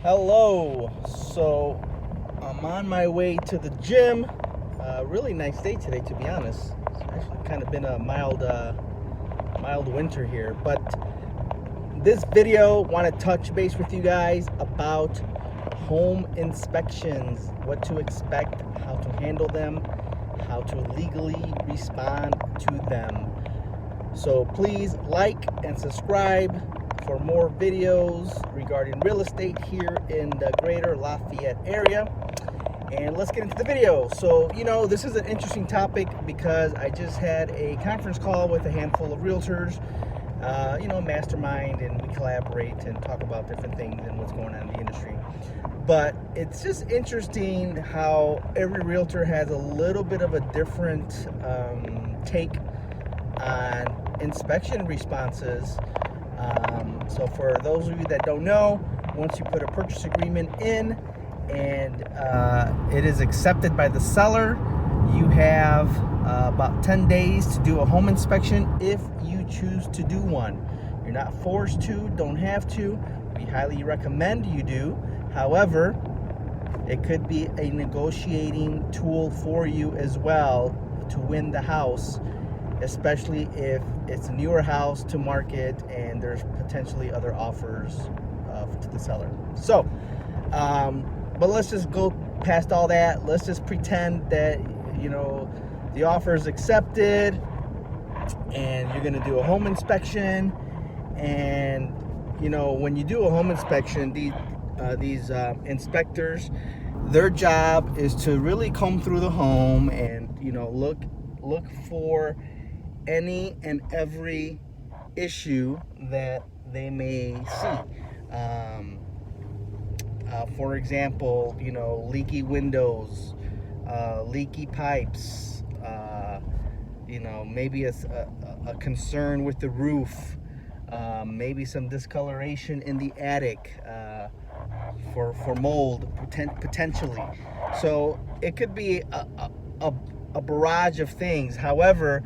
Hello. So I'm on my way to the gym. Really nice day today, to be honest. It's actually kind of been a mild winter here. But this video, want to touch base with you guys about home inspections, what to expect, how to handle them, how to legally respond to them. So please like and subscribe for more videos regarding real estate here in the greater Lafayette area. And let's get into the video. So, this is an interesting topic because I just had a conference call with a handful of realtors, mastermind, and we collaborate and talk about different things and what's going on in the industry. But it's just interesting how every realtor has a little bit of a different take on inspection responses. So for those of you that don't know, once you put a purchase agreement in and it is accepted by the seller, you have about 10 days to do a home inspection if you choose to do one. You're not forced to, don't have to. We highly recommend you do. However, it could be a negotiating tool for you as well to win the house, especially if it's a newer house to market and there's potentially other offers to the seller. So, but let's just go past all that. Let's just pretend that, the offer is accepted and you're going to do a home inspection. And, when you do a home inspection, these inspectors, their job is to really comb through the home and, look for any and every issue that they may see. For example, leaky windows, leaky pipes, maybe a concern with the roof, maybe some discoloration in the attic for mold potentially. So it could be a barrage of things. However,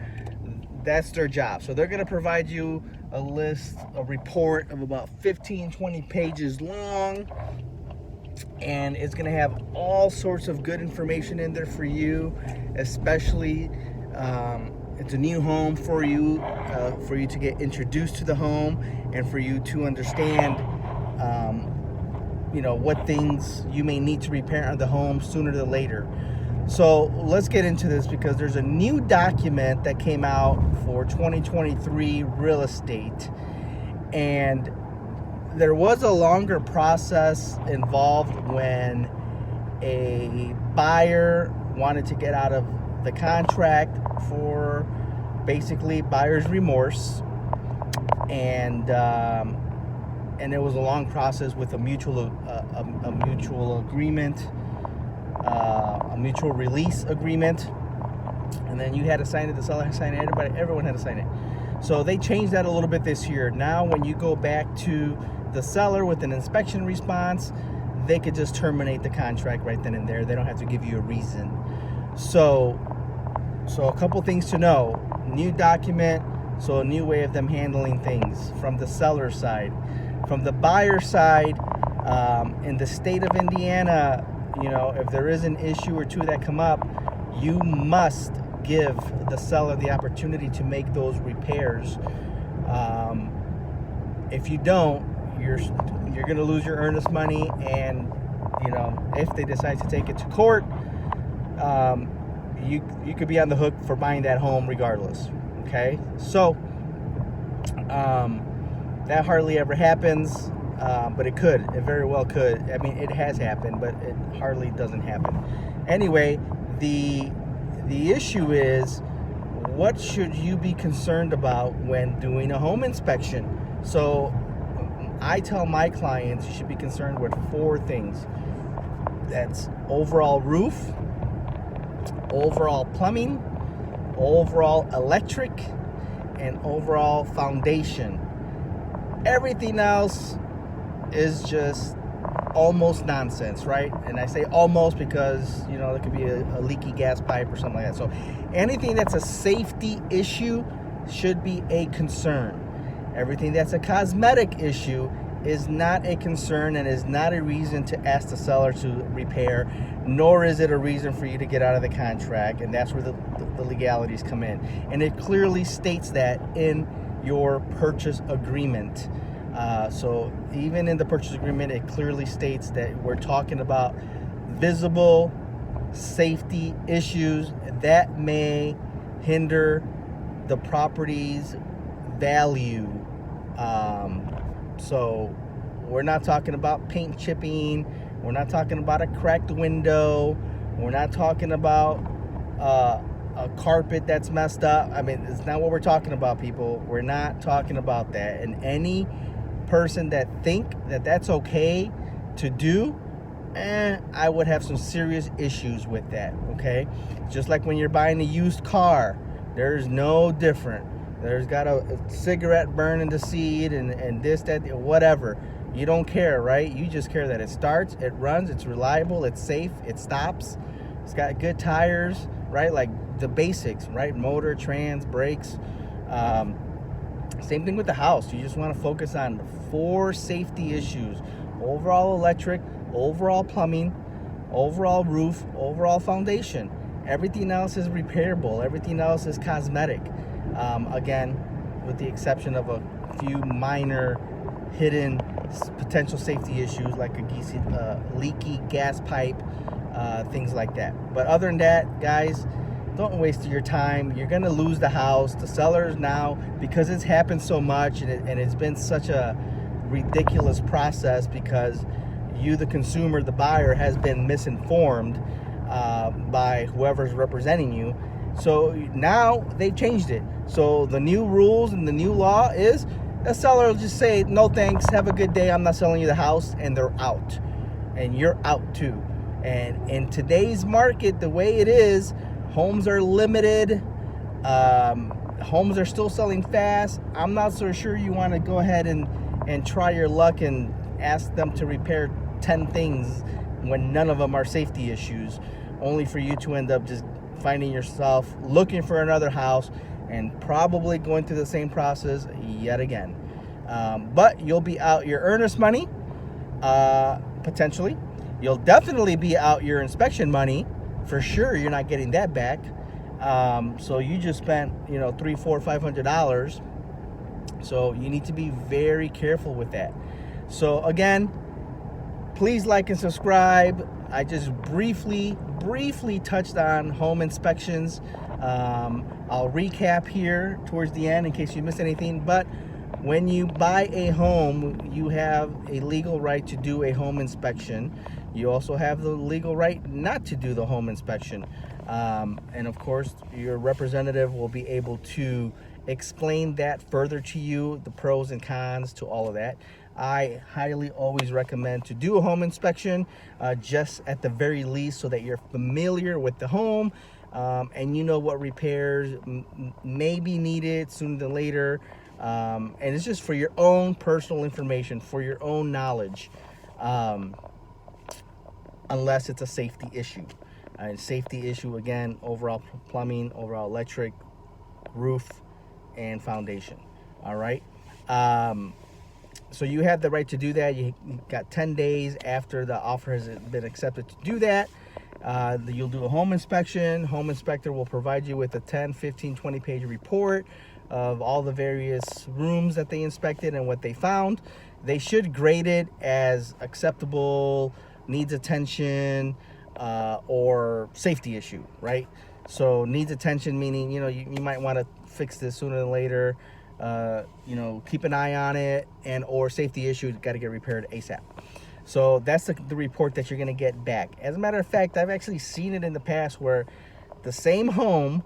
that's their job. So they're going to provide you a report of about 15-20 pages long, and it's going to have all sorts of good information in there for you, especially it's a new home for you to get introduced to the home and for you to understand what things you may need to repair on the home sooner than later. So let's get into this because there's a new document that came out for 2023 real estate, and there was a longer process involved when a buyer wanted to get out of the contract for basically buyer's remorse, and it was a long process with a mutual agreement. A mutual release agreement, and then you had to sign it, the seller had to sign it, everyone had to sign it. So they changed that a little bit this year. Now when you go back to the seller with an inspection response, they could just terminate the contract right then and there. They don't have to give you a reason. So a couple things to know. New document, so a new way of them handling things from the seller side. From the buyer side, in the state of Indiana, if there is an issue or two that come up, you must give the seller the opportunity to make those repairs. If you don't, you're going to lose your earnest money, and if they decide to take it to court, you could be on the hook for buying that home regardless. Okay, so that hardly ever happens. But it could. It very well could. I mean, it has happened, but it hardly doesn't happen. Anyway, the issue is, what should you be concerned about when doing a home inspection? So I tell my clients you should be concerned with 4 things. That's overall roof, overall plumbing, overall electric, and overall foundation. Everything else is just almost nonsense, right? And I say almost because there could be a leaky gas pipe or something like that. So anything that's a safety issue should be a concern. Everything that's a cosmetic issue is not a concern and is not a reason to ask the seller to repair, nor is it a reason for you to get out of the contract, and that's where the legalities come in. And it clearly states that in your purchase agreement. So even in the purchase agreement, it clearly states that we're talking about visible safety issues that may hinder the property's value. So we're not talking about paint chipping. We're not talking about a cracked window. We're not talking about a carpet that's messed up. I mean, it's not what we're talking about, people. We're not talking about that. And any person that think that that's okay to do, I would have some serious issues with that, okay? Just like when you're buying a used car, there's no different. There's got a cigarette burning the seat and this, that, whatever. You don't care, right? You just care that it starts, it runs, it's reliable, it's safe, it stops. It's got good tires, right? Like the basics, right? Motor, trans, brakes. Same thing with the house. You just want to focus on 4 safety issues: overall electric, overall plumbing, overall roof, overall foundation. Everything else is repairable. Everything else is cosmetic. Again, with the exception of a few minor hidden potential safety issues like a leaky gas pipe, things like that. But other than that, guys, don't waste your time. You're going to lose the house. The sellers now, because it's happened so much and it's been such a ridiculous process because you, the consumer, the buyer, has been misinformed by whoever's representing you. So now they've changed it. So the new rules and the new law is the seller will just say, no thanks, have a good day, I'm not selling you the house, and they're out. And you're out too. And in today's market, the way it is, homes are limited. Homes are still selling fast. I'm not so sure you want to go ahead and try your luck and ask them to repair 10 things when none of them are safety issues, only for you to end up just finding yourself looking for another house and probably going through the same process yet again. But you'll be out your earnest money, potentially. You'll definitely be out your inspection money. For sure, you're not getting that back. So you just spent, $300, $400, $500. So you need to be very careful with that. So again, please like and subscribe. I just briefly touched on home inspections. I'll recap here towards the end in case you missed anything. But when you buy a home, you have a legal right to do a home inspection. You also have the legal right not to do the home inspection. And of course, your representative will be able to explain that further to you, the pros and cons to all of that. I highly always recommend to do a home inspection, just at the very least, so that you're familiar with the home, and you know what repairs may be needed sooner than later. And it's just for your own personal information, for your own knowledge, unless it's a safety issue. Safety issue, again, overall plumbing, overall electric, roof, and foundation. All right. So you have the right to do that. You got 10 days after the offer has been accepted to do that. You'll do a home inspection. Home inspector will provide you with a 10, 15, 20-page report of all the various rooms that they inspected and what they found. They should grade it as acceptable, needs attention, or safety issue, right? So needs attention meaning, you might want to fix this sooner than later. Keep an eye on it, and or safety issue, got to get repaired ASAP. So that's the report that you're going to get back. As a matter of fact, I've actually seen it in the past where the same home,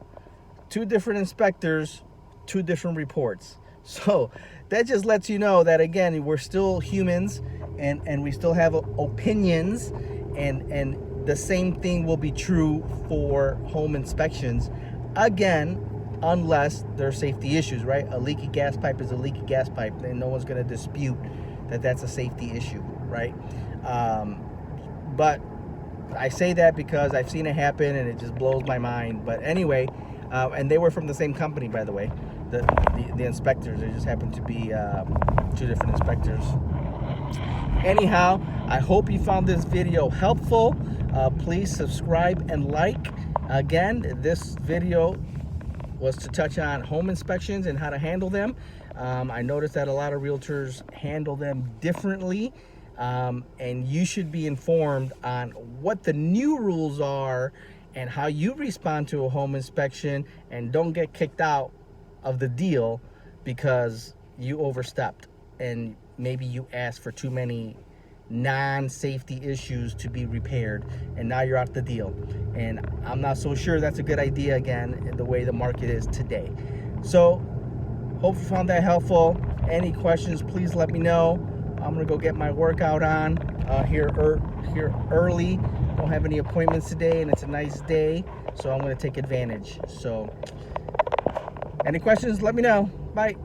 2 different inspectors, 2 different reports. So that just lets you know that, again, we're still humans and we still have opinions, and the same thing will be true for home inspections. Again, unless there are safety issues, right? A leaky gas pipe is a leaky gas pipe, and no one's going to dispute that that's a safety issue, right? But I say that because I've seen it happen, and it just blows my mind. But anyway, and they were from the same company, by the way, the inspectors. There just happened to be 2 different inspectors Anyhow, I hope you found this video helpful. Please subscribe and like. Again, this video was to touch on home inspections and how to handle them. I noticed that a lot of realtors handle them differently, and you should be informed on what the new rules are and how you respond to a home inspection, and don't get kicked out of the deal because you overstepped and maybe you asked for too many non-safety issues to be repaired, and now you're out the deal. And I'm not so sure that's a good idea, again, the way the market is today. So hope you found that helpful. Any questions, please let me know. I'm gonna go get my workout on here early. Don't have any appointments today, and it's a nice day, so I'm gonna take advantage. So any questions, let me know. Bye.